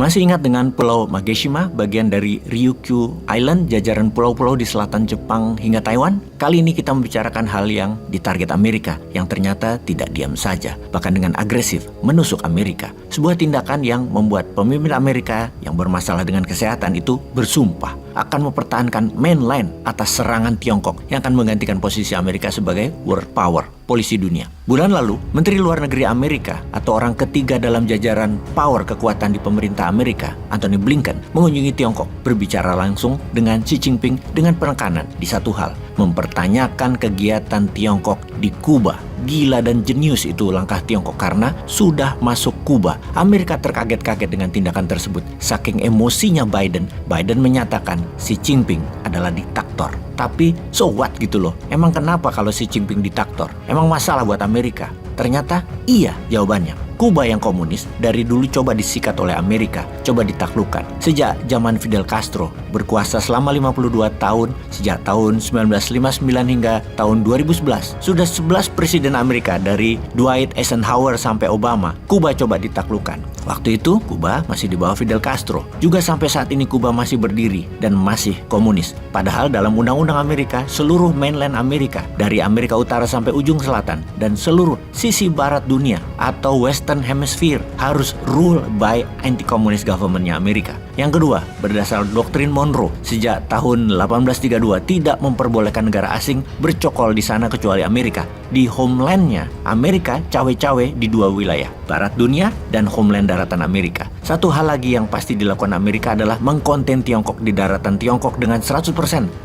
Masih ingat dengan Pulau Mageshima, bagian dari Ryukyu Island, jajaran pulau-pulau di selatan Jepang hingga Taiwan? Kali ini kita membicarakan hal yang ditarget Amerika, yang ternyata tidak diam saja, bahkan dengan agresif menusuk Amerika. Sebuah tindakan yang membuat pemimpin Amerika yang bermasalah dengan kesehatan itu bersumpah akan mempertahankan mainland atas serangan Tiongkok yang akan menggantikan posisi Amerika sebagai world power, polisi dunia. Bulan lalu, Menteri Luar Negeri Amerika atau orang ketiga dalam jajaran power kekuatan di pemerintah Amerika, Antony Blinken, mengunjungi Tiongkok, berbicara langsung dengan Xi Jinping dengan penekanan di satu hal, mempertanyakan kegiatan Tiongkok di Kuba. Gila dan jenius itu langkah Tiongkok karena sudah masuk Kuba. Amerika terkaget-kaget dengan tindakan tersebut. Saking emosinya Biden menyatakan Xi Jinping adalah diktator. Tapi so what gitu loh. Emang kenapa kalau Xi Jinping diktator? Emang masalah buat Amerika? Ternyata iya jawabannya. Kuba yang komunis dari dulu coba disikat oleh Amerika, coba ditaklukkan. Sejak zaman Fidel Castro berkuasa selama 52 tahun, sejak tahun 1959 hingga tahun 2011, sudah 11 presiden Amerika dari Dwight Eisenhower sampai Obama, Kuba coba ditaklukkan. Waktu itu Kuba masih di bawah Fidel Castro. Juga sampai saat ini Kuba masih berdiri dan masih komunis. Padahal dalam undang-undang Amerika, seluruh mainland Amerika, dari Amerika Utara sampai ujung selatan, dan seluruh sisi barat dunia atau Western Hemisphere harus rule by anti-communist government-nya Amerika. Yang kedua, berdasar doktrin Monroe, sejak tahun 1832 tidak memperbolehkan negara asing bercokol di sana kecuali Amerika. Di homeland-nya, Amerika cawe-cawe di dua wilayah, barat dunia dan homeland daratan Amerika. Satu hal lagi yang pasti dilakukan Amerika adalah mengkonten Tiongkok di daratan Tiongkok dengan 100%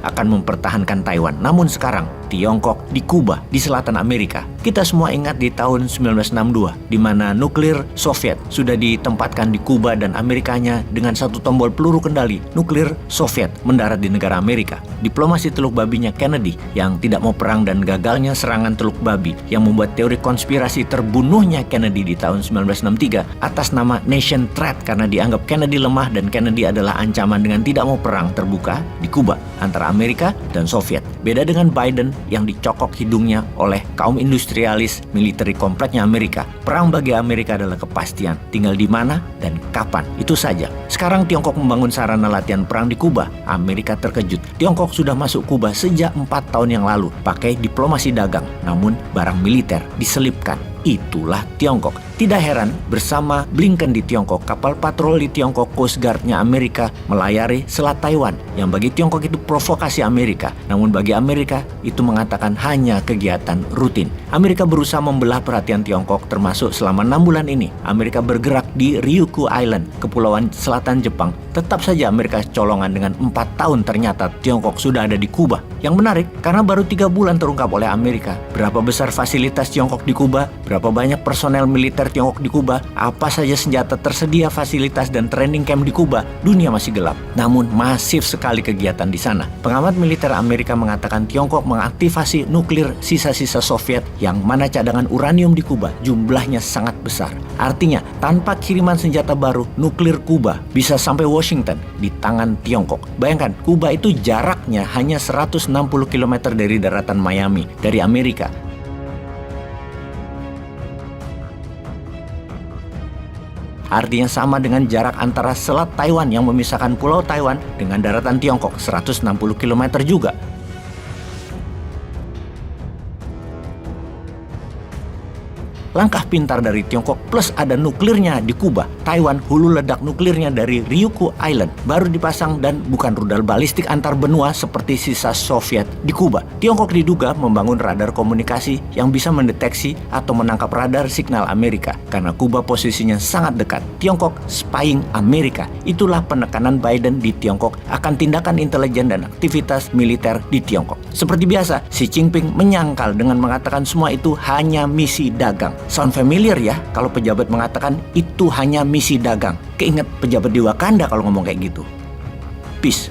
akan mempertahankan Taiwan. Namun sekarang, Tiongkok di Kuba, di selatan Amerika. Kita semua ingat di tahun 1962, di mana nuklir Soviet sudah ditempatkan di Kuba dan Amerikanya dengan satu tombol peluru kendali, nuklir Soviet mendarat di negara Amerika. Diplomasi teluk babinya Kennedy yang tidak mau perang dan gagalnya serangan teluk babi yang membuat teori konspirasi terbunuhnya Kennedy di tahun 1963 atas nama nation threat karena dianggap Kennedy lemah dan Kennedy adalah ancaman dengan tidak mau perang terbuka di Kuba antara Amerika dan Soviet. Beda dengan Biden yang dicokok hidungnya oleh kaum industrialis militeri kompleknya Amerika. Perang bagi Amerika adalah kepastian, tinggal di mana dan kapan, itu saja. Sekarang Tiongkok membangun sarana latihan perang di Kuba. Amerika terkejut. Tiongkok sudah masuk Kuba sejak 4 tahun yang lalu pakai diplomasi dagang, namun barang militer diselipkan. Itulah Tiongkok. Tidak heran bersama Blinken di Tiongkok, kapal patroli Tiongkok Coast Guard-nya Amerika melayari Selat Taiwan yang bagi Tiongkok itu provokasi Amerika. Namun bagi Amerika itu mengatakan hanya kegiatan rutin. Amerika berusaha membelah perhatian Tiongkok termasuk selama 6 bulan ini. Amerika bergerak di Ryukyu Island, kepulauan selatan Jepang. Tetap saja Amerika colongan dengan 4 tahun ternyata Tiongkok sudah ada di Kuba. Yang menarik karena baru 3 bulan terungkap oleh Amerika berapa besar fasilitas Tiongkok di Kuba, berapa banyak personel militer Tiongkok di Kuba, apa saja senjata tersedia, fasilitas dan training camp di Kuba. Dunia masih gelap, namun masif sekali kegiatan di sana. Pengamat militer Amerika mengatakan Tiongkok mengaktifasi nuklir sisa-sisa Soviet yang mana cadangan uranium di Kuba jumlahnya sangat besar. Artinya, tanpa kiriman senjata baru, nuklir Kuba bisa sampai Washington di tangan Tiongkok. Bayangkan, Kuba itu jaraknya hanya 160 km dari daratan Miami, dari Amerika. Artinya sama dengan jarak antara Selat Taiwan yang memisahkan Pulau Taiwan dengan daratan Tiongkok, 160 km juga. Langkah pintar dari Tiongkok plus ada nuklirnya di Kuba. Taiwan hulu ledak nuklirnya dari Ryukyu Island baru dipasang dan bukan rudal balistik antar benua seperti sisa Soviet di Kuba. Tiongkok diduga membangun radar komunikasi yang bisa mendeteksi atau menangkap radar signal Amerika karena Kuba posisinya sangat dekat. Tiongkok spying Amerika. Itulah penekanan Biden di Tiongkok akan tindakan intelijen dan aktivitas militer di Tiongkok. Seperti biasa, Xi Jinping menyangkal dengan mengatakan semua itu hanya misi dagang. Sound familiar ya kalau pejabat mengatakan itu hanya misi dagang. Keinget pejabat di Wakanda kalau ngomong kayak gitu. Peace.